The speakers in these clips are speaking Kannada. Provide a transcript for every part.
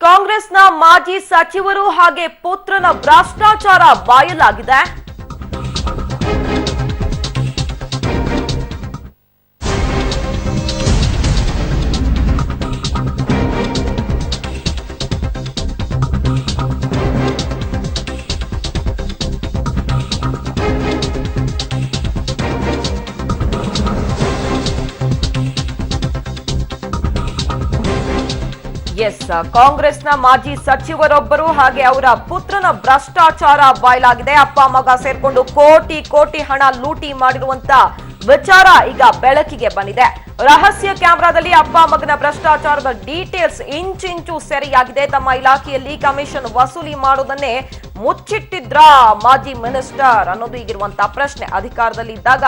ಕಾಂಗ್ರೆಸ್ನ ಮಾಜಿ ಸಚಿವರು ಹಾಗೆ ಪುತ್ರನ ಭ್ರಷ್ಟಾಚಾರ ಬಾಯಲಾಗಿದೆ. ಕಾಂಗ್ರೆಸ್ನ ಮಾಜಿ ಸಚಿವರೊಬ್ಬರು ಹಾಗೆ ಅವರ ಪುತ್ರನ ಭ್ರಷ್ಟಾಚಾರ ಬಾಯಲಾಗಿದೆ. ಅಪ್ಪ ಮಗ ಸೇರ್ಕೊಂಡು ಕೋಟಿ ಕೋಟಿ ಹಣ ಲೂಟಿ ಮಾಡಿರುವಂತ ವಿಚಾರ ಈಗ ಬೆಳಕಿಗೆ ಬಂದಿದೆ. ರಹಸ್ಯ ಕ್ಯಾಮೆರಾದಲ್ಲಿ ಅಪ್ಪ ಮಗನ ಭ್ರಷ್ಟಾಚಾರದ ಡೀಟೇಲ್ಸ್ ಇಂಚಿಂಚು ಸೆರೆಯಾಗಿದೆ. ತಮ್ಮ ಇಲಾಖೆಯಲ್ಲಿ ಕಮಿಷನ್ ವಸೂಲಿ ಮಾಡುವುದನ್ನೇ ಮುಚ್ಚಿಟ್ಟಿದ್ರ ಮಾಜಿ ಮಿನಿಸ್ಟರ್ ಅನ್ನೋದು ಈಗಿರುವಂತಹ ಪ್ರಶ್ನೆ. ಅಧಿಕಾರದಲ್ಲಿದ್ದಾಗ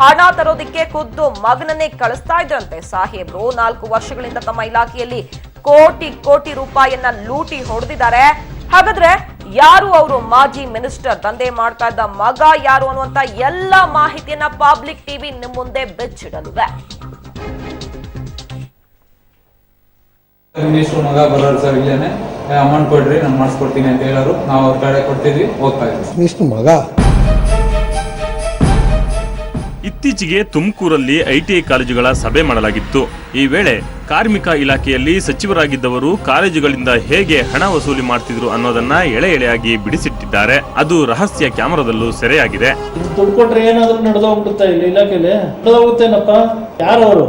ಹಣ ತರೋದಿಕ್ಕೆ ಖುದ್ದು ಮಗನನ್ನೇ ಕಳಿಸ್ತಾ ಇದ್ರಂತೆ ಸಾಹೇಬ್ರು. 4 ವರ್ಷಗಳಿಂದ ತಮ್ಮ ಇಲಾಖೆಯಲ್ಲಿ ಕೋಟಿ ಕೋಟಿ ರೂಪಾಯಿಯನ್ನ ಲೂಟಿ ಹೊಡೆದಿದ್ದಾರೆ. ಹಾಗಾದ್ರೆ ಯಾರು ಅವರು ಮಾಜಿ ಮಿನಿಸ್ಟರ್? ದಂಧೆ ಮಾಡ್ತಾ ಇದ್ದ ಮಗ ಯಾರು ಅನ್ನುವಂತ ಎಲ್ಲ ಮಾಹಿತಿಯನ್ನ ಪಬ್ಲಿಕ್ ಟಿವಿ ನಿಮ್ಮ ಮುಂದೆ ಬೆಚ್ಚಿಡಲಿದೆ. ಮಗ ಬರೋರು ಸರ್ ಇಲ್ಲೇನೆ ಅಮೌಂಟ್ ಕೊಡ್ರಿ ನಾನು ಮಾಡಿಸ್ಕೊಡ್ತೀನಿ ಅಂತ ಹೇಳೋರು. ನಾವು ಅವ್ರ ಕಡೆ ಕೊಡ್ತಿದ್ವಿ, ಹೋಗ್ತಾ ಇದ್ವಿ. ಮಗ ಇತ್ತೀಚೆಗೆ ತುಮಕೂರಲ್ಲಿ ಐಟಿಐ ಕಾಲೇಜುಗಳ ಸಭೆ ಮಾಡಲಾಗಿತ್ತು. ಈ ವೇಳೆ ಕಾರ್ಮಿಕ ಇಲಾಖೆಯಲ್ಲಿ ಸಚಿವರಾಗಿದ್ದವರು ಕಾಲೇಜುಗಳಿಂದ ಹೇಗೆ ಹಣ ವಸೂಲಿ ಮಾಡ್ತಿದ್ರು ಅನ್ನೋದನ್ನ ಎಳೆ ಎಳೆಯಾಗಿ ಬಿಡಿಸಿಟ್ಟಿದ್ದಾರೆ. ಅದು ರಹಸ್ಯ ಕ್ಯಾಮೆರಾದಲ್ಲೂ ಸೆರೆಯಾಗಿದೆ. ದುಡ್ಡು ಕೊಟ್ರೆ ಏನಾದ್ರೂ ನಡೆದೋಗ್ಬಿಡುತ್ತಾ ಇಲ್ಲ ಇಲಾಖೆಯಲ್ಲಿ? ನಡೆದೋಗುತ್ತೇನಪ್ಪ? ಯಾರವರು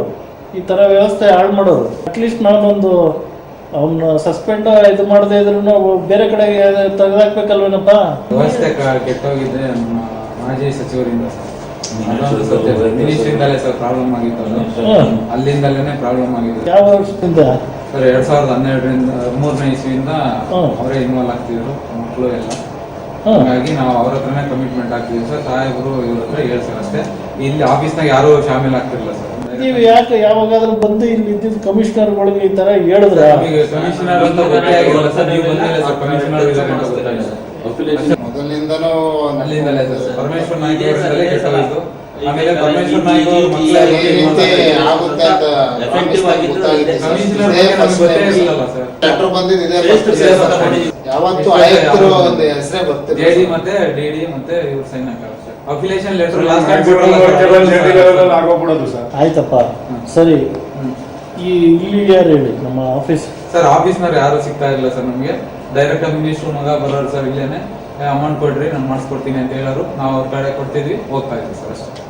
ಈ ತರ ವ್ಯವಸ್ಥೆ ಹಾಳು ಮಾಡೋರು? ಅಟ್ಲೀಸ್ಟ್ ನಾನೊಂದು ಅವನ್ನ ಸಸ್ಪೆಂಡ್ ಇದು ಮಾಡದೇ ಇದ್ರು ಬೇರೆ ಕಡೆಗೆ ತೆಗೆದಾಕ್ಬೇಕಲ್ವೇನಪ್ಪ? ವ್ಯವಸ್ಥೆ ಕೆಟ್ಟೋಗಿದೆ ಮಾಜಿ ಸಚಿವರಿಂದ. ಮಿನಿಸ್ಟ್ರಿಂದಲೇ ಸರ್ ಪ್ರಾಬ್ಲಮ್ ಆಗಿತ್ತು. ಅಲ್ಲಿಂದಲೇ ಪ್ರಾಬ್ಲಮ್ ಆಗಿದೆ. ಯಾವ ವರ್ಷದಿಂದ ಸರ್? 2012 ಇಸ್ವಿಯಿಂದ ಅವರೇ ಇನ್ವಾಲ್ವ್ ಆಗ್ತಿದ್ರು, ಮಕ್ಕಳು ಎಲ್ಲ. ಹಾಗಾಗಿ ನಾವು ಅವ್ರ ಹತ್ರನೇ ಕಮಿಟ್ಮೆಂಟ್ ಆಗ್ತಿದ್ವಿ ಸರ್. ಸಾಹೇಬರು ಇವ್ರ ಹತ್ರ ಹೇಳ್ತಾರೆ ಅಷ್ಟೇ. ಇಲ್ಲಿ ಆಫೀಸ್ನಾಗ ಯಾರು ಶಾಮಿಲ್ ಆಗ್ತಿರಲಿಲ್ಲ ಸರ್. ನೀವು ಯಾಕೆ ಯಾವಾಗಾದ್ರೂ ಬಂದು ಇಲ್ಲಿ ಇದ್ದಿದ್ದು ಕಮಿಷನರ್ಗಳಿಗೆ ಈ ತರ ಹೇಳಿದ್ರೆ? ಕಮಿಷನರ್ ಅಂತ ಗೊತ್ತೇ ಆಗಿಲ್ಲ ಸರ್. ನೀವು ಬಂದಿಲ್ಲ ಸರ್ ಕಮಿಷನರ್. ಮೊದಲಿಂದನೂ ಅಲ್ಲಿಂದಲೇ ಸರ್ ಪರಮೇಶ್ವರ್ ನಾಯ್ಕ ಅವರಿಂದಲೇ ಕೆಟ್ಟೋಗಿತ್ತು. ಆಮೇಲೆ ಪರಮೇಶ್ವರ್ ನಾಯ್ಕ ಯಾವತ್ತು ಆಯುಕ್ತರು ಒಂದು ಹೆಸರೇ ಬರ್ತಿದೆ. ಜೆಡಿ ಮತ್ತೆ ಡಿಡಿ ಮತ್ತೆ ಇವ್ರು ಸೈನ್ ಹಾಕಲ್ಲ ಸರ್. ಅಫಿಲಿಯೇಷನ್ ಲೆಟರ್ ಆಯ್ತಪ್ಪ ಸರಿ. ಇಲ್ಲಿ ಯಾರು ಹೇಳಿ ನಮ್ಮ ಆಫೀಸ್ ಸರ್? ಆಫೀಸ್ನವ್ರು ಯಾರು ಸಿಗ್ತಾ ಇಲ್ಲ ಸರ್ ನಮ್ಗೆ. ಡೈರೆಕ್ಟ್ ಮಿನಿಸ್ಟ್ರು ಮಗ ಬರೋರು ಸರ್ ಇಲ್ಲೇನೆ ಅಮೌಂಟ್ ಕೊಡ್ರಿ ನಾನು ಮಾಡಿಸ್ಕೊಡ್ತೀನಿ ಅಂತ ಹೇಳೋರು. ನಾವು ಅವ್ರ ಕಡೆ ಕೊಡ್ತಿದ್ವಿ, ಹೋಗ್ತಾ ಇದ್ವಿ ಸರ್ ಅಷ್ಟೇ.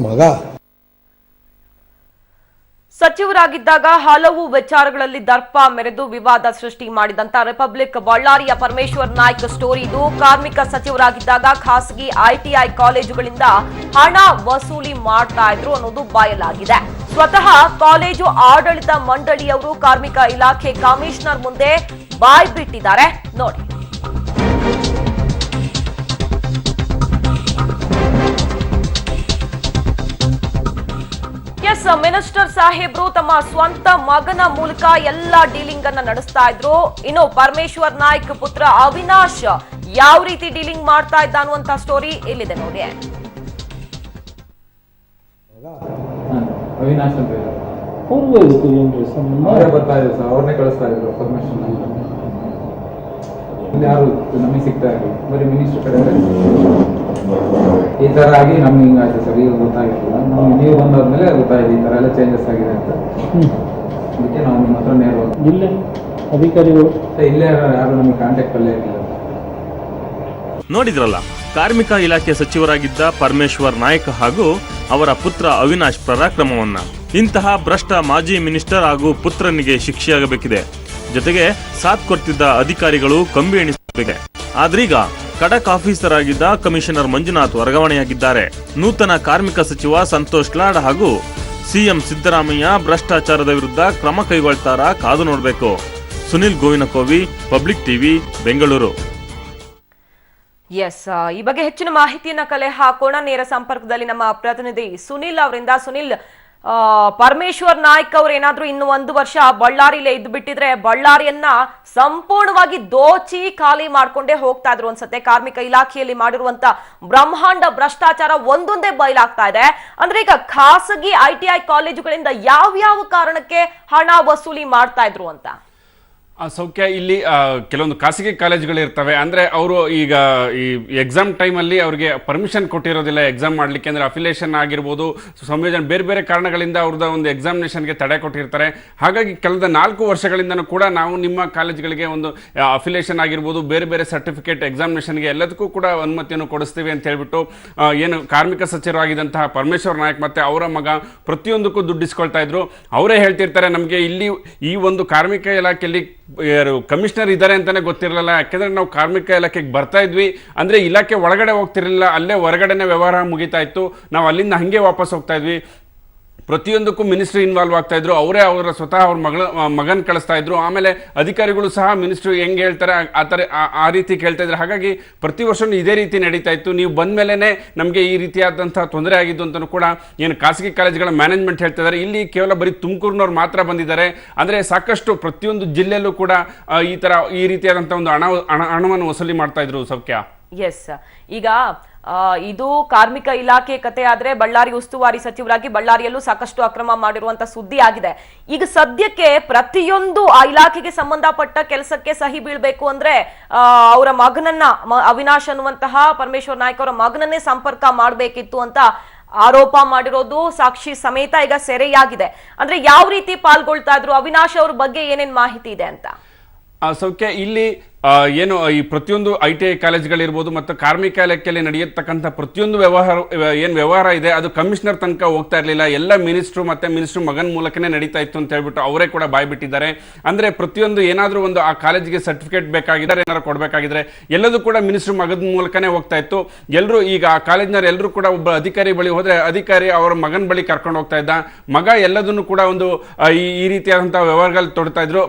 ಮಗ ಸಚಿವರಾಗಿದ್ದಾಗ ಹಲವು ವಿಚಾರಗಳಲ್ಲಿ ದರ್ಪ ಮೆರೆದು ವಿವಾದ ಸೃಷ್ಟಿ ಮಾಡಿದಂತ ರಿಪಬ್ಲಿಕ್ ಬಳ್ಳಾರಿಯ ಪರಮೇಶ್ವರ್ ನಾಯ್ಕ್ ಸ್ಟೋರಿ ಇದು. ಕಾರ್ಮಿಕ ಸಚಿವರಾಗಿದ್ದಾಗ ಖಾಸಗಿ ಐಟಿಐ ಕಾಲೇಜುಗಳಿಂದ ಹಣ ವಸೂಲಿ ಮಾಡ್ತಾ ಇದ್ರು ಅನ್ನೋದು ಬಾಯಲಾಗಿದೆ. ಸ್ವತಃ ಕಾಲೇಜು ಆಡಳಿತ ಮಂಡಳಿಯವರು ಕಾರ್ಮಿಕ ಇಲಾಖೆ ಕಮಿಷನರ್ ಮುಂದೆ ಬಾಯ್ ಬಿಟ್ಟಿದ್ದಾರೆ ನೋಡಿ. ಮಿನಿಸ್ಟರ್ ಸಾಹೇಬ್ರು ತಮ್ಮ ಸ್ವಂತ ಮಗನ ಮೂಲಕ ಎಲ್ಲ ಡೀಲಿಂಗ್ ಅನ್ನ ನಡೆಸ್ತಾ ಇದ್ರು. ಇನ್ನು ಪರಮೇಶ್ವರ್ ನಾಯ್ಕ್ ಪುತ್ರ ಅವಿನಾಶ್ ಯಾವ ರೀತಿ ಡೀಲಿಂಗ್ ಮಾಡ್ತಾ ಇದ್ದ ಅನ್ನುವಂತ ಸ್ಟೋರಿ ಇಲ್ಲಿದೆ ನೋಡಿ. ಅವಿನಾಶ್ ಅಂತ ಬರ್ತಾ ಇದ್ರು ಸರ್, ಅವ್ರನ್ನೇ ಕಳಿಸ್ತಾ ಇದ್ರು ಪರ್ಮಿಷನ್. ಯಾರು ನಮಗೆ ಸಿಗ್ತಾ ಇರಲಿಲ್ಲ, ಬರೀ ಮಿನಿಸ್ಟರ್ ಕಡೆ ಈ ತರ ಆಗಿ ನಮ್ಗೆ ಹಿಂಗಾಯ್ತು ಸರ್. ಈಗ ಗೊತ್ತಾಗಿಲ್ಲ ನಮ್ಗೆ, ನೀವು ಬಂದಾದ್ಮೇಲೆ ಗೊತ್ತಾಯ್ತು ಈ ತರ ಎಲ್ಲ ಚೇಂಜಸ್ ಆಗಿದೆ ಅಂತ. ಅದಕ್ಕೆ ನಾವು ನಿಮ್ಮ ಹತ್ರ ನೇರವಾಗಿ ಇಲ್ಲೇ ಅಧಿಕಾರಿಗಳು ಇಲ್ಲೇ ಯಾರು ನಮಗೆ ಕಾಂಟ್ಯಾಕ್ಟ್ ಅಲ್ಲೇ ಇರಲಿಲ್ಲ. ನೋಡಿದ್ರಲ್ಲ, ಕಾರ್ಮಿಕ ಇಲಾಖೆ ಸಚಿವರಾಗಿದ್ದ ಪರಮೇಶ್ವರ್ ನಾಯ್ಕ್ ಹಾಗೂ ಅವರ ಪುತ್ರ ಅವಿನಾಶ್ ಪರಾಕ್ರಮವನ್ನ. ಇಂತಹ ಭ್ರಷ್ಟ ಮಾಜಿ ಮಿನಿಸ್ಟರ್ ಹಾಗೂ ಪುತ್ರನಿಗೆ ಶಿಕ್ಷೆಯಾಗಬೇಕಿದೆ. ಜೊತೆಗೆ ಸಾಥ್ ಕೊಡ್ತಿದ್ದ ಅಧಿಕಾರಿಗಳು ಕಂಬಿ ಎಣಿಸಬೇಕಿದೆ. ಆದ್ರೀಗ ಖಡಕ್ ಆಫೀಸರ್ ಆಗಿದ್ದ ಕಮಿಷನರ್ ಮಂಜುನಾಥ್ ವರ್ಗಾವಣೆಯಾಗಿದ್ದಾರೆ. ನೂತನ ಕಾರ್ಮಿಕ ಸಚಿವ ಸಂತೋಷ್ ಲಾಡ್ ಹಾಗೂ ಸಿಎಂ ಸಿದ್ದರಾಮಯ್ಯ ಭ್ರಷ್ಟಾಚಾರದ ವಿರುದ್ಧ ಕ್ರಮ ಕೈಗೊಳ್ತಾರಾ? ಕಾದು ನೋಡಬೇಕು. Sunil Govinakovi, public TV, Bengaluru. ಈ ಬಗ್ಗೆ ಹೆಚ್ಚಿನ ಮಾಹಿತಿಯನ್ನ ಕಲೆ ಹಾಕೋಣ. ನೇರ ಸಂಪರ್ಕದಲ್ಲಿ ನಮ್ಮ ಪ್ರತಿನಿಧಿ ಸುನಿಲ್ ಅವರಿಂದ. ಸುನಿಲ್, ಪರಮೇಶ್ವರ್ ನಾಯ್ಕ್ ಅವರು ಏನಾದ್ರೂ ಇನ್ನು 1 ವರ್ಷ ಬಳ್ಳಾರಿಲೇ ಇದ್ದು ಬಿಟ್ಟಿದ್ರೆ ಬಳ್ಳಾರಿಯನ್ನ ಸಂಪೂರ್ಣವಾಗಿ ದೋಚಿ ಖಾಲಿ ಮಾಡ್ಕೊಂಡೇ ಹೋಗ್ತಾ ಇದ್ರು ಅನ್ಸುತ್ತೆ. ಕಾರ್ಮಿಕ ಇಲಾಖೆಯಲ್ಲಿ ಮಾಡಿರುವಂತ ಬ್ರಹ್ಮಾಂಡ ಭ್ರಷ್ಟಾಚಾರ ಒಂದೊಂದೇ ಬಯಲಾಗ್ತಾ ಇದೆ. ಅಂದ್ರೆ ಈಗ ಖಾಸಗಿ ಐಟಿಐ ಕಾಲೇಜುಗಳಿಂದ ಯಾವ ಕಾರಣಕ್ಕೆ ಹಣ ವಸೂಲಿ ಮಾಡ್ತಾ ಇದ್ರು ಅಂತ? ಸೌಖ್ಯ ಇಲ್ಲಿ ಕೆಲವೊಂದು ಖಾಸಗಿ ಕಾಲೇಜುಗಳು ಇರ್ತವೆ. ಅಂದರೆ ಅವರು ಈಗ ಈ ಎಕ್ಸಾಮ್ ಟೈಮಲ್ಲಿ ಅವ್ರಿಗೆ ಪರ್ಮಿಷನ್ ಕೊಟ್ಟಿರೋದಿಲ್ಲ ಎಕ್ಸಾಮ್ ಮಾಡಲಿಕ್ಕೆ. ಅಂದರೆ ಅಫಿಲಿಯೇಷನ್ ಆಗಿರ್ಬೋದು, ಸಂಯೋಜನೆ ಬೇರೆ ಬೇರೆ ಕಾರಣಗಳಿಂದ ಅವ್ರದ್ದು ಒಂದು ಎಕ್ಸಾಮಿನೇಷನ್ಗೆ ತಡೆ ಕೊಟ್ಟಿರ್ತಾರೆ. ಹಾಗಾಗಿ ಕಳೆದ 4 ವರ್ಷಗಳಿಂದನೂ ಕೂಡ ನಾವು ನಿಮ್ಮ ಕಾಲೇಜುಗಳಿಗೆ ಒಂದು ಅಫಿಲಿಯೇಷನ್ ಆಗಿರ್ಬೋದು, ಬೇರೆ ಬೇರೆ ಸರ್ಟಿಫಿಕೇಟ್ ಎಕ್ಸಾಮಿನೇಷನ್ಗೆ ಎಲ್ಲದಕ್ಕೂ ಕೂಡ ಅನುಮತಿಯನ್ನು ಕೊಡಿಸ್ತೀವಿ ಅಂತ ಹೇಳ್ಬಿಟ್ಟು ಏನು ಕಾರ್ಮಿಕ ಸಚಿವರಾಗಿದ್ದಂತಹ ಪರಮೇಶ್ವರ್ ನಾಯಕ್ ಮತ್ತು ಅವರ ಮಗ ಪ್ರತಿಯೊಂದಕ್ಕೂ ದುಡ್ಡು ಇಸ್ಕೊಳ್ತಾ ಇದ್ರು. ಅವರೇ ಹೇಳ್ತಿರ್ತಾರೆ, ನಮಗೆ ಇಲ್ಲಿ ಈ ಒಂದು ಕಾರ್ಮಿಕ ಇಲಾಖೆಯಲ್ಲಿ ಯಾರು ಕಮಿಷನರ್ ಇದ್ದಾರೆ ಅಂತಾನೆ ಗೊತ್ತಿರಲಿಲ್ಲ. ಯಾಕೆಂದ್ರೆ ನಾವು ಕಾರ್ಮಿಕ ಇಲಾಖೆಗೆ ಬರ್ತಾ ಇದ್ವಿ ಅಂದ್ರೆ ಇಲಾಖೆ ಒಳಗಡೆ ಹೋಗ್ತಿರ್ಲಿಲ್ಲ, ಅಲ್ಲೇ ಹೊರಗಡೆನೆ ವ್ಯವಹಾರ ಮುಗಿತಾ ಇತ್ತು. ನಾವು ಅಲ್ಲಿಂದ ಹಂಗೆ ವಾಪಸ್ ಹೋಗ್ತಾ ಇದ್ವಿ. ಪ್ರತಿಯೊಂದಕ್ಕೂ ಮಿನಿಸ್ಟ್ರಿ ಇನ್ವಾಲ್ವ್ ಆಗ್ತಾ ಇದ್ರು. ಅವರೇ ಅವರ ಸ್ವತಃ ಅವ್ರ ಮಗನ ಕಳಿಸ್ತಾ ಇದ್ರು. ಆಮೇಲೆ ಅಧಿಕಾರಿಗಳು ಸಹ ಮಿನಿಸ್ಟ್ರು ಹೆಂಗೆ ಹೇಳ್ತಾರೆ ಆ ಥರ ಆ ರೀತಿ ಕೇಳ್ತಾ ಇದ್ರು. ಹಾಗಾಗಿ ಪ್ರತಿ ವರ್ಷವೂ ಇದೇ ರೀತಿ ನಡೀತಾ ಇತ್ತು. ನೀವು ಬಂದ ಮೇಲೇ ನಮಗೆ ಈ ರೀತಿಯಾದಂಥ ತೊಂದರೆ ಆಗಿದ್ದು ಅಂತಲೂ ಕೂಡ ಏನು ಖಾಸಗಿ ಕಾಲೇಜುಗಳ ಮ್ಯಾನೇಜ್ಮೆಂಟ್ ಹೇಳ್ತಾ ಇದ್ದಾರೆ. ಇಲ್ಲಿ ಕೇವಲ ಬರೀ ತುಮಕೂರಿನವ್ರು ಮಾತ್ರ ಬಂದಿದ್ದಾರೆ. ಅಂದರೆ ಸಾಕಷ್ಟು ಪ್ರತಿಯೊಂದು ಜಿಲ್ಲೆಯಲ್ಲೂ ಕೂಡ ಈ ರೀತಿಯಾದಂಥ ಒಂದು ಹಣವನ್ನು ವಸೂಲಿ ಮಾಡ್ತಾ ಇದ್ರು. ಸೌಖ್ಯ ಎಸ್, ಈಗ ಇದು ಕಾರ್ಮಿಕ ಇಲಾಖೆ ಕತೆ ಆದ್ರೆ ಬಳ್ಳಾರಿ ಉಸ್ತುವಾರಿ ಸಚಿವರಾಗಿ ಬಳ್ಳಾರಿಯಲ್ಲೂ ಸಾಕಷ್ಟು ಅಕ್ರಮ ಮಾಡಿರುವಂತ ಸುದ್ದಿ ಆಗಿದೆ. ಈಗ ಸದ್ಯಕ್ಕೆ ಪ್ರತಿಯೊಂದು ಆ ಇಲಾಖೆಗೆ ಸಂಬಂಧಪಟ್ಟ ಕೆಲಸಕ್ಕೆ ಸಹಿ ಬೀಳ್ಬೇಕು ಅಂದ್ರೆ ಅವರ ಮಗನನ್ನ ಅವಿನಾಶ್ ಅನ್ನುವಂತಹ ಪರಮೇಶ್ವರ್ ನಾಯ್ಕ ಅವರ ಮಗನನ್ನೇ ಸಂಪರ್ಕ ಮಾಡಬೇಕಿತ್ತು ಅಂತ ಆರೋಪ ಮಾಡಿರೋದು ಸಾಕ್ಷಿ ಸಮೇತ ಈಗ ಸೆರೆಯಾಗಿದೆ. ಅಂದ್ರೆ ಯಾವ ರೀತಿ ಪಾಲ್ಗೊಳ್ತಾ ಇದ್ರು, ಅವಿನಾಶ್ ಅವ್ರ ಬಗ್ಗೆ ಏನೇನ್ ಮಾಹಿತಿ ಇದೆ ಅಂತ? ಸೌಖ್ಯ ಇಲ್ಲಿ ಏನು ಈ ಪ್ರತಿಯೊಂದು ITI ಕಾಲೇಜ್ಗಳಿರ್ಬೋದು ಮತ್ತು ಕಾರ್ಮಿಕ ಇಲಾಖೆಯಲ್ಲಿ ನಡೆಯತಕ್ಕಂಥ ಪ್ರತಿಯೊಂದು ವ್ಯವಹಾರ ಇದೆ ಅದು ಕಮಿಷನರ್ ತನಕ ಹೋಗ್ತಾ ಇರಲಿಲ್ಲ. ಎಲ್ಲ ಮಿನಿಸ್ಟ್ರು ಮತ್ತು ಮಿನಿಸ್ಟ್ರು ಮಗನ ಮೂಲಕನೇ ನಡೀತಾ ಇತ್ತು ಅಂತ ಹೇಳ್ಬಿಟ್ಟು ಅವರೇ ಕೂಡ ಬಾಯ್ಬಿಟ್ಟಿದ್ದಾರೆ. ಅಂದರೆ ಪ್ರತಿಯೊಂದು ಏನಾದರೂ ಒಂದು ಆ ಕಾಲೇಜಿಗೆ ಸರ್ಟಿಫಿಕೇಟ್ ಬೇಕಾಗಿದ್ದಾರೆ, ಏನಾದ್ರು ಕೊಡಬೇಕಾಗಿದ್ರೆ ಎಲ್ಲದೂ ಕೂಡ ಮಿನಿಸ್ಟ್ರು ಮಗನ ಮೂಲಕನೇ ಹೋಗ್ತಾ ಇತ್ತು. ಎಲ್ಲರೂ ಈಗ ಆ ಕಾಲೇಜ್ನವ್ರು ಎಲ್ಲರೂ ಕೂಡ ಒಬ್ಬ ಅಧಿಕಾರಿ ಬಳಿ ಹೋದರೆ ಅಧಿಕಾರಿ ಅವರ ಮಗನ ಬಳಿ ಕರ್ಕೊಂಡು ಹೋಗ್ತಾ ಇದ್ದ. ಮಗ ಎಲ್ಲದನ್ನು ಕೂಡ ಒಂದು ಈ ರೀತಿಯಾದಂಥ ವ್ಯವಹಾರಗಳು ತೊಡ್ತಾ ಇದ್ರು.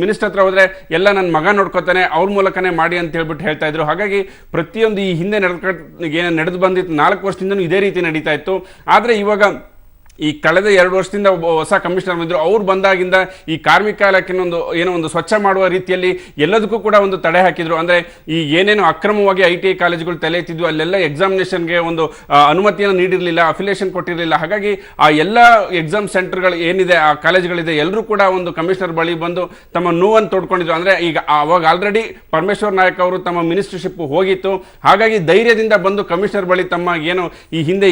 ಮಿನಿಸ್ಟರ್ ಹತ್ರ ಹೋದರೆ ಎಲ್ಲ ನನ್ನ ಮಗ ನೋಡ್ಕೋತಾನೆ, ಅವ್ರ ಮೂಲಕನೇ ಮಾಡಿ ಅಂತ ಹೇಳ್ಬಿಟ್ಟು ಹೇಳ್ತಾ ಇದ್ರು. ಹಾಗಾಗಿ ಪ್ರತಿಯೊಂದು ಈ ಹಿಂದೆ ನಡೆದು ಬಂದಿತ್ತು 4 ವರ್ಷದಿಂದನೂ ಇದೇ ರೀತಿ ನಡೀತಾ ಇತ್ತು. ಆದರೆ ಇವಾಗ ಈ ಕಳೆದ 2 ವರ್ಷದಿಂದ ಒಬ್ಬ ಹೊಸ ಕಮಿಷನರ್ ಬಂದರು. ಅವ್ರು ಬಂದಾಗಿಂದ ಈ ಕಾರ್ಮಿಕ ಇಲಾಖೆನೊಂದು ಏನೋ ಒಂದು ಸ್ವಚ್ಛ ಮಾಡುವ ರೀತಿಯಲ್ಲಿ ಎಲ್ಲದಕ್ಕೂ ಕೂಡ ಒಂದು ತಡೆ ಹಾಕಿದ್ರು. ಅಂದರೆ ಈ ಏನೇನು ಅಕ್ರಮವಾಗಿ ITI ಕಾಲೇಜುಗಳು ತಲೆ ಎತ್ತಿದ್ವು ಅಲ್ಲೆಲ್ಲ ಎಕ್ಸಾಮಿನೇಷನ್ಗೆ ಒಂದು ಅನುಮತಿಯನ್ನು ನೀಡಿರಲಿಲ್ಲ, ಅಫಿಲಿಯೇಷನ್ ಕೊಟ್ಟಿರಲಿಲ್ಲ. ಹಾಗಾಗಿ ಆ ಎಲ್ಲ ಎಕ್ಸಾಮ್ ಸೆಂಟರ್ಗಳು ಏನಿದೆ, ಆ ಕಾಲೇಜುಗಳಿದೆ, ಎಲ್ಲರೂ ಕೂಡ ಒಂದು ಕಮಿಷನರ್ ಬಳಿ ಬಂದು ತಮ್ಮ ನೋವನ್ನು ತೋಡ್ಕೊಂಡಿದ್ರು. ಅಂದರೆ ಈಗ ಅವಾಗ ಆಲ್ರೆಡಿ ಪರಮೇಶ್ವರ್ ನಾಯಕ್ ಅವರು ತಮ್ಮ ಮಿನಿಸ್ಟ್ರಿಶಿಪ್ ಹೋಗಿತ್ತು. ಹಾಗಾಗಿ ಧೈರ್ಯದಿಂದ ಬಂದು ಕಮಿಷನರ್ ಬಳಿ ತಮ್ಮ ಏನು ಈ ಹಿಂದೆ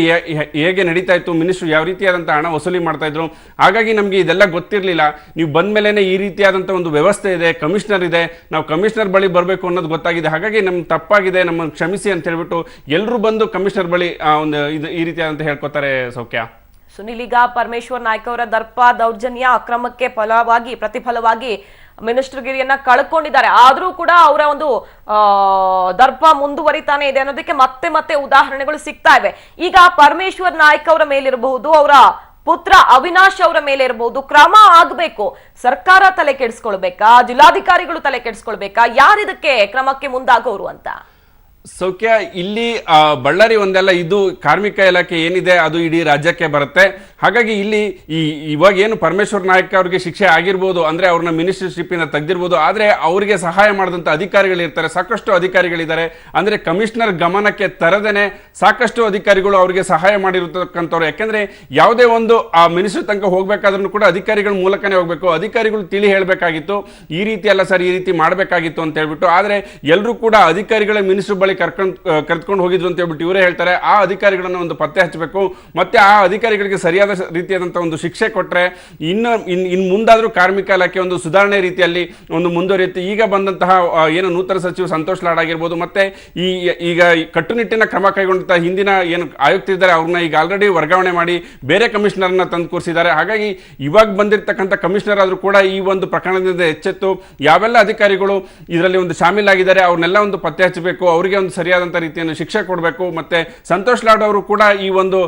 ಹೇಗೆ ನಡೀತಾ ಇತ್ತು, ಮಿನಿಸ್ಟ್ರು ಯಾವ ರೀತಿಯಾದ ಹಣ ವಸೂಲಿ ಮಾಡ್ತಾ ಇದ್ರು. ಹಾಗಾಗಿ ನಮಗೆ ಇದೆಲ್ಲ ಗೊತ್ತಿರಲಿಲ್ಲ. ನೀವು ಬಂದ ಮೇಲೆನೆ ಈ ರೀತಿಯಾದಂಥ ಒಂದು ವ್ಯವಸ್ಥೆ ಇದೆ, ಕಮಿಷನರ್ ಇದೆ, ನಾವು ಕಮಿಷನರ್ ಬಳಿ ಬರಬೇಕು ಅನ್ನೋದು ಗೊತ್ತಾಗಿದೆ. ಹಾಗಾಗಿ ನಮ್ಗೆ ತಪ್ಪಾಗಿದೆ, ನಮ್ಮನ್ನು ಕ್ಷಮಿಸಿ ಅಂತ ಹೇಳ್ಬಿಟ್ಟು ಎಲ್ಲರೂ ಬಂದು ಕಮಿಷನರ್ ಬಳಿ ಒಂದು ಈ ರೀತಿಯಾದಂತ ಹೇಳ್ಕೊತಾರೆ. ಸೌಖ್ಯ ಸುನಿಲ್, ಈಗ ಪರಮೇಶ್ವರ್ ನಾಯ್ಕ ಅವರ ದರ್ಪ ದೌರ್ಜನ್ಯ ಅಕ್ರಮಕ್ಕೆ ಪ್ರತಿಫಲವಾಗಿ ಮಿನಿಸ್ಟರ್ಗಿರಿಯನ್ನ ಕಳ್ಕೊಂಡಿದ್ದಾರೆ. ಆದ್ರೂ ಕೂಡ ಅವರ ಒಂದು ದರ್ಪ ಮುಂದುವರಿತಾನೆ ಇದೆ ಅನ್ನೋದಕ್ಕೆ ಮತ್ತೆ ಮತ್ತೆ ಉದಾಹರಣೆಗಳು ಸಿಗ್ತಾ ಇವೆ. ಈಗ ಪರಮೇಶ್ವರ್ ನಾಯ್ಕ ಅವರ ಮೇಲಿರಬಹುದು, ಅವರ ಪುತ್ರ ಅವಿನಾಶ್ ಅವರ ಮೇಲೆ ಇರಬಹುದು, ಕ್ರಮ ಆಗ್ಬೇಕು. ಸರ್ಕಾರ ತಲೆ ಕೆಡಿಸ್ಕೊಳ್ಬೇಕಾ, ಜಿಲ್ಲಾಧಿಕಾರಿಗಳು ತಲೆ ಕೆಡಿಸ್ಕೊಳ್ಬೇಕಾ, ಯಾರಿದಕ್ಕೆ ಕ್ರಮಕ್ಕೆ ಮುಂದಾಗೋರು ಅಂತ? ಸೌಖ್ಯ ಇಲ್ಲಿ ಬಳ್ಳಾರಿ ಒಂದಲ್ಲ, ಇದು ಕಾರ್ಮಿಕ ಇಲಾಖೆ ಏನಿದೆ ಅದು ಇಡೀ ರಾಜ್ಯಕ್ಕೆ ಬರುತ್ತೆ. ಹಾಗಾಗಿ ಇಲ್ಲಿ ಇವಾಗ ಏನು ಪರಮೇಶ್ವರ್ ನಾಯಕ್ ಅವರಿಗೆ ಶಿಕ್ಷೆ ಆಗಿರ್ಬೋದು, ಅಂದರೆ ಅವ್ರನ್ನ ಮಿನಿಸ್ಟರ್ಶಿಪ್ಪಿಂದ ತೆಗೆದಿರ್ಬೋದು, ಆದರೆ ಅವರಿಗೆ ಸಹಾಯ ಮಾಡಿದಂಥ ಅಧಿಕಾರಿಗಳಿರ್ತಾರೆ, ಸಾಕಷ್ಟು ಅಧಿಕಾರಿಗಳಿದ್ದಾರೆ. ಅಂದರೆ ಕಮಿಷನರ್ ಗಮನಕ್ಕೆ ತರದೇನೆ ಸಾಕಷ್ಟು ಅಧಿಕಾರಿಗಳು ಅವರಿಗೆ ಸಹಾಯ ಮಾಡಿರತಕ್ಕಂಥವ್ರು. ಯಾಕೆಂದರೆ ಯಾವುದೇ ಒಂದು ಆ ಮಿನಿಸ್ಟರ್ ತನಕ ಹೋಗ್ಬೇಕಾದ್ರೂ ಕೂಡ ಅಧಿಕಾರಿಗಳ ಮೂಲಕನೇ ಹೋಗಬೇಕು. ಅಧಿಕಾರಿಗಳು ತಿಳಿ ಹೇಳಬೇಕಾಗಿತ್ತು, ಈ ರೀತಿ ಅಲ್ಲ ಸರ್, ಈ ರೀತಿ ಮಾಡಬೇಕಾಗಿತ್ತು ಅಂತ ಹೇಳ್ಬಿಟ್ಟು. ಆದರೆ ಎಲ್ಲರೂ ಕೂಡ ಅಧಿಕಾರಿಗಳ ಮಿನಿಸ್ಟರ್ ಬಳಿ ಕರ್ಕೊಂಡು ಹೋಗಿದ್ರು ಅಂತ ಹೇಳ್ಬಿಟ್ಟು ಇವರೇ ಹೇಳ್ತಾರೆ. ಆ ಅಧಿಕಾರಿಗಳನ್ನು ಒಂದು ಪತ್ತೆ ಹಚ್ಚಬೇಕು, ಮತ್ತೆ ಆ ಅಧಿಕಾರಿಗಳಿಗೆ ಸರಿಯಾದ ರೀತಿಯಾದಂಥ ಒಂದು ಶಿಕ್ಷೆ ಕೊಟ್ಟರೆ ಇನ್ನು ಮುಂದಾದರೂ ಕಾರ್ಮಿಕ ಇಲಾಖೆ ಒಂದು ಸುಧಾರಣೆ ರೀತಿಯಲ್ಲಿ ಒಂದು ಮುಂದುವರಿಯುತ್ತೆ. ಈಗ ಬಂದಂತಹ ಏನು ನೂತನ ಸಚಿವ ಸಂತೋಷ್ ಲಾಡ್ ಆಗಿರ್ಬೋದು, ಮತ್ತೆ ಈಗ ಕಟ್ಟುನಿಟ್ಟಿನ ಕ್ರಮ ಕೈಗೊಂಡಂತಹ ಹಿಂದಿನ ಏನು ಆಯುಕ್ತರಿದ್ದಾರೆ ಅವ್ರನ್ನ ಈಗ ಆಲ್ರೆಡಿ ವರ್ಗಾವಣೆ ಮಾಡಿ ಬೇರೆ ಕಮಿಷನರ್ನ ತಂದು ಕೂರಿಸಿದ್ದಾರೆ. ಹಾಗಾಗಿ ಇವಾಗ ಬಂದಿರತಕ್ಕಂಥ ಕಮಿಷನರ್ ಆದರೂ ಕೂಡ ಈ ಒಂದು ಪ್ರಕರಣದಿಂದ ಎಚ್ಚೆತ್ತು ಯಾವೆಲ್ಲ ಅಧಿಕಾರಿಗಳು ಇದರಲ್ಲಿ ಒಂದು ಶಾಮೀಲಾಗಿದ್ದಾರೆ ಅವ್ರನ್ನೆಲ್ಲ ಒಂದು ಪತ್ತೆ ಹಚ್ಚಬೇಕು, ಅವರಿಗೆ ಒಂದು ಸರಿಯಾದಂಥ ರೀತಿಯನ್ನು ಶಿಕ್ಷೆ ಕೊಡಬೇಕು. ಮತ್ತೆ ಸಂತೋಷ್ ಲಾಡ್ ಅವರು ಕೂಡ ಈ ಒಂದು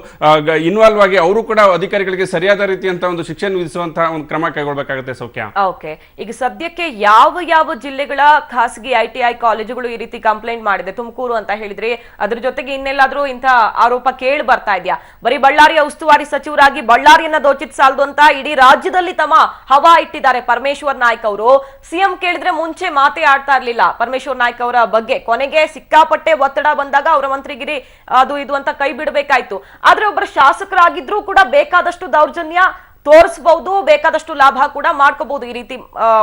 ಇನ್ವಾಲ್ವ್ ಆಗಿ ಅವರು ಕೂಡ ಅಧಿಕಾರಿಗಳಿಗೆ ಸರಿಯಾದ ರೀತಿಯಂತ ಒಂದು ಶಿಕ್ಷೆ ವಿಧಿಸುವಂತಹ ಒಂದು ಕ್ರಮ ಕೈಗೊಳ್ಳಬೇಕಾಗುತ್ತೆ. ಸೌಖ್ಯ, ಓಕೆ, ಈಗ ಸದ್ಯಕ್ಕೆ ಯಾವ ಜಿಲ್ಲೆಗಳ ಖಾಸಗಿ ITI ಕಾಲೇಜುಗಳು ಈ ರೀತಿ ಕಂಪ್ಲೇಂಟ್ ಮಾಡಿದೆ? ತುಮಕೂರು ಅಂತ ಹೇಳಿದ್ರೆ, ಅದ್ರ ಜೊತೆಗೆ ಇನ್ನೆಲ್ಲಾದ್ರೂ ಇಂಥ ಆರೋಪ ಕೇಳಿ ಬರ್ತಾ ಇದೆಯಾ? ಬರೀ ಬಳ್ಳಾರಿಯ ಉಸ್ತುವಾರಿ ಸಚಿವರಾಗಿ ಬಳ್ಳಾರಿಯನ್ನ ದೋಚಿತ್ ಸಾಲದು ಅಂತ ಇಡೀ ರಾಜ್ಯದಲ್ಲಿ ತಮ್ಮ ಹವಾ ಇಟ್ಟಿದ್ದಾರೆ ಪರಮೇಶ್ವರ್ ನಾಯ್ಕ ಅವರು. ಸಿಎಂ ಕೇಳಿದ್ರೆ ಮುಂಚೆ ಮಾತೇ ಆಡ್ತಾ ಇರ್ಲಿಲ್ಲ ಪರಮೇಶ್ವರ್ ನಾಯ್ಕ ಅವರ ಬಗ್ಗೆ. ಕೊನೆಗೆ ಸಿಕ್ಕಾಪಟ್ಟೆ ಒತ್ತಡ ಬಂದಾಗ ಅವರ ಮಂತ್ರಿಗಿರಿ ಅದು ಇದು ಅಂತ ಕೈ ಬಿಡಬೇಕಾಯ್ತು. ಆದ್ರೆ ಒಬ್ಬರ ಶಾಸಕರಾಗಿದ್ರೂ ಕೂಡ ಬೇಕಾದಷ್ಟು ದೌರ್ಜನ್ಯ ತೋರಿಸಬಹುದು, ಬೇಕಾದಷ್ಟು ಲಾಭ ಕೂಡ ಮಾಡ್ಕೋಬಹುದು ಈ ರೀತಿ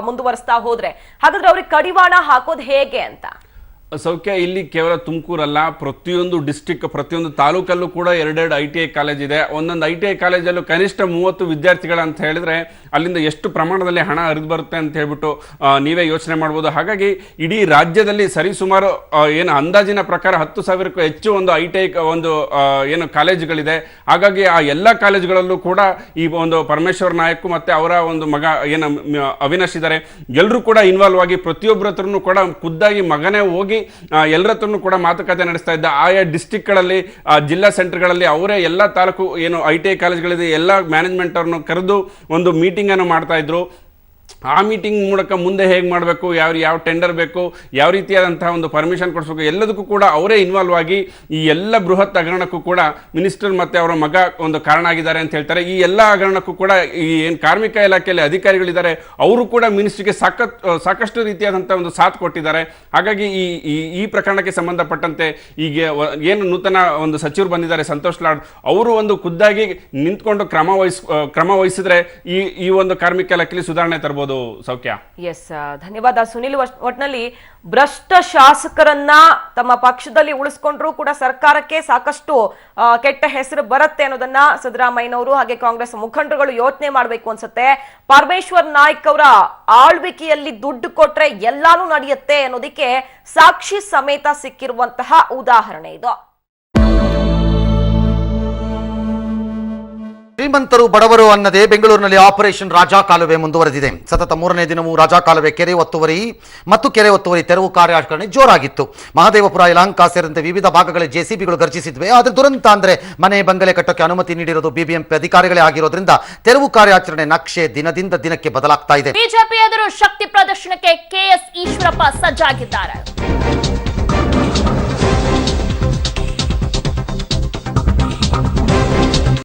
ಮುಂದುವರಿಸ್ತಾ ಹೋದ್ರೆ. ಹಾಗಾದ್ರೆ ಅವ್ರಿಗೆ ಕಡಿವಾಣ ಹಾಕೋದು ಹೇಗೆ ಅಂತ? ಸೌಖ್ಯ, ಇಲ್ಲಿ ಕೇವಲ ತುಮಕೂರಲ್ಲ, ಪ್ರತಿಯೊಂದು ಡಿಸ್ಟಿಕ್, ಪ್ರತಿಯೊಂದು ತಾಲೂಕಲ್ಲೂ ಕೂಡ 2 ITI ಕಾಲೇಜ್ ಇದೆ. ಒಂದೊಂದು ITI ಕಾಲೇಜಲ್ಲೂ ಕನಿಷ್ಠ 30 ವಿದ್ಯಾರ್ಥಿಗಳು ಅಂತ ಹೇಳಿದ್ರೆ ಅಲ್ಲಿಂದ ಎಷ್ಟು ಪ್ರಮಾಣದಲ್ಲಿ ಹಣ ಹರಿದು ಬರುತ್ತೆ ಅಂತ ಹೇಳ್ಬಿಟ್ಟು ನೀವೇ ಯೋಚನೆ ಮಾಡ್ಬೋದು. ಹಾಗಾಗಿ ಇಡೀ ರಾಜ್ಯದಲ್ಲಿ ಸರಿಸುಮಾರು ಏನು ಅಂದಾಜಿನ ಪ್ರಕಾರ 10,000ಕ್ಕೂ ಹೆಚ್ಚು ಒಂದು ITI ಒಂದು ಏನು ಕಾಲೇಜುಗಳಿದೆ. ಹಾಗಾಗಿ ಆ ಎಲ್ಲ ಕಾಲೇಜುಗಳಲ್ಲೂ ಕೂಡ ಈ ಒಂದು ಪರಮೇಶ್ವರ್ ನಾಯಕ್ ಮತ್ತೆ ಅವರ ಒಂದು ಮಗ ಏನು ಅವಿನಾಶ್ ಇದ್ದಾರೆ, ಎಲ್ಲರೂ ಕೂಡ ಇನ್ವಾಲ್ವ್ ಆಗಿ ಪ್ರತಿಯೊಬ್ಬರ ಹತ್ರನೂ ಕೂಡ ಖುದ್ದಾಗಿ ಮಗನೇ ಹೋಗಿ ಎಲ್ಲರ ಹತ್ರನೂ ಕೂಡ ಮಾತುಕತೆ ನಡೆಸ್ತಾ ಇದ್ದ. ಆಯಾ ಡಿಸ್ಟಿಕ್ಗಳಲ್ಲಿ, ಜಿಲ್ಲಾ ಸೆಂಟರ್ಗಳಲ್ಲಿ ಅವರೇ ಎಲ್ಲ ತಾಲೂಕು ಏನು ITI ಕಾಲೇಜ್ಗಳಿದೆ ಎಲ್ಲ ಮ್ಯಾನೇಜ್ಮೆಂಟ್ ಅವ್ರನ್ನು ಕರೆದು ಒಂದು ಮೀಟಿಂಗ್ ಅನ್ನು ಮಾಡ್ತಾ ಇದ್ರು. ಆ ಮೀಟಿಂಗ್ ಮೂಲಕ ಮುಂದೆ ಹೇಗೆ ಮಾಡಬೇಕು, ಯಾವ ಟೆಂಡರ್ ಬೇಕು, ಯಾವ ರೀತಿಯಾದಂತಹ ಒಂದು ಪರ್ಮಿಷನ್ ಕೊಡಿಸ್ಬೇಕು, ಎಲ್ಲದಕ್ಕೂ ಕೂಡ ಅವರೇ ಇನ್ವಾಲ್ವ್ ಆಗಿ ಈ ಎಲ್ಲ ಬೃಹತ್ ಹಗರಣಕ್ಕೂ ಕೂಡ ಮಿನಿಸ್ಟರ್ ಮತ್ತು ಅವರ ಮಗ ಒಂದು ಕಾರಣ ಆಗಿದ್ದಾರೆ ಅಂತ ಹೇಳ್ತಾರೆ. ಈ ಎಲ್ಲ ಹಗರಣಕ್ಕೂ ಕೂಡ ಈ ಏನು ಕಾರ್ಮಿಕ ಇಲಾಖೆಯಲ್ಲಿ ಅಧಿಕಾರಿಗಳಿದ್ದಾರೆ ಅವರು ಕೂಡ ಮಿನಿಸ್ಟ್ರಿಗೆ ಸಾಕಷ್ಟು ರೀತಿಯಾದಂಥ ಒಂದು ಸಾಥ್ ಕೊಟ್ಟಿದ್ದಾರೆ. ಹಾಗಾಗಿ ಈ ಪ್ರಕರಣಕ್ಕೆ ಸಂಬಂಧಪಟ್ಟಂತೆ ಈಗ ಏನು ನೂತನ ಒಂದು ಸಚಿವರು ಬಂದಿದ್ದಾರೆ ಸಂತೋಷ್ ಲಾಡ್, ಅವರು ಒಂದು ಖುದ್ದಾಗಿ ನಿಂತ್ಕೊಂಡು ಕ್ರಮ ವಹಿಸಿದ್ರೆ ಈ ಒಂದು ಕಾರ್ಮಿಕ ಇಲಾಖೆಯಲ್ಲಿ ಸುಧಾರಣೆ ತರಬಹುದು. ಸೌಖ್ಯ, ಎಸ್, ಧನ್ಯವಾದ ಸುನಿಲ್. ಒಟ್ನಲ್ಲಿ ಭ್ರಷ್ಟ ಶಾಸಕರನ್ನ ತಮ್ಮ ಪಕ್ಷದಲ್ಲಿ ಉಳಿಸ್ಕೊಂಡ್ರು ಕೂಡ ಸರ್ಕಾರಕ್ಕೆ ಸಾಕಷ್ಟು ಕೆಟ್ಟ ಹೆಸರು ಬರುತ್ತೆ ಅನ್ನೋದನ್ನ ಸಿದ್ದರಾಮಯ್ಯನವರು ಹಾಗೆ ಕಾಂಗ್ರೆಸ್ ಮುಖಂಡರುಗಳು ಯೋಚನೆ ಮಾಡಬೇಕು ಅನ್ಸುತ್ತೆ. ಪರಮೇಶ್ವರ್ ನಾಯ್ಕ್ ಅವರ ಆಳ್ವಿಕೆಯಲ್ಲಿ ದುಡ್ಡು ಕೊಟ್ರೆ ಎಲ್ಲಾನು ನಡೆಯುತ್ತೆ ಅನ್ನೋದಕ್ಕೆ ಸಾಕ್ಷಿ ಸಮೇತ ಸಿಕ್ಕಿರುವಂತಹ ಉದಾಹರಣೆ ಇದು. ಶ್ರೀಮಂತರು ಬಡವರು ಅನ್ನದೇ ಬೆಂಗಳೂರಿನಲ್ಲಿ ಆಪರೇಷನ್ ರಾಜಾ ಕಾಲುವೆ ಮುಂದುವರೆದಿದೆ. ಸತತ 3ನೇ ದಿನವೂ ರಾಜಾ ಕಾಲುವೆ ಕೆರೆ ಒತ್ತುವರಿ ತೆರವು ಕಾರ್ಯಾಚರಣೆ ಜೋರಾಗಿತ್ತು. ಮಹದೇವಪುರ, ಯಲಹಂಕ ಸೇರಿದಂತೆ ವಿವಿಧ ಭಾಗಗಳಲ್ಲಿ ಜೆಸಿಬಿಗಳು ಗರ್ಜಿಸಿದ್ವೆ. ಆದರೆ ದುರಂತ ಅಂದ್ರೆ ಮನೆ ಬಂಗಲೆ ಕಟ್ಟೋಕೆ ಅನುಮತಿ ನೀಡಿರೋದು ಬಿಬಿಎಂಪಿ ಅಧಿಕಾರಿಗಳೇ ಆಗಿರೋದ್ರಿಂದ ತೆರವು ಕಾರ್ಯಾಚರಣೆ ನಕ್ಷೆ ದಿನದಿಂದ ದಿನಕ್ಕೆ ಬದಲಾಗ್ತಾ ಇದೆ. ಬಿಜೆಪಿ ಎದುರು ಶಕ್ತಿ ಪ್ರದರ್ಶನಕ್ಕೆ ಕೆಎಸ್ ಈಶ್ವರಪ್ಪ ಸಜ್ಜಾಗಿದ್ದಾರೆ.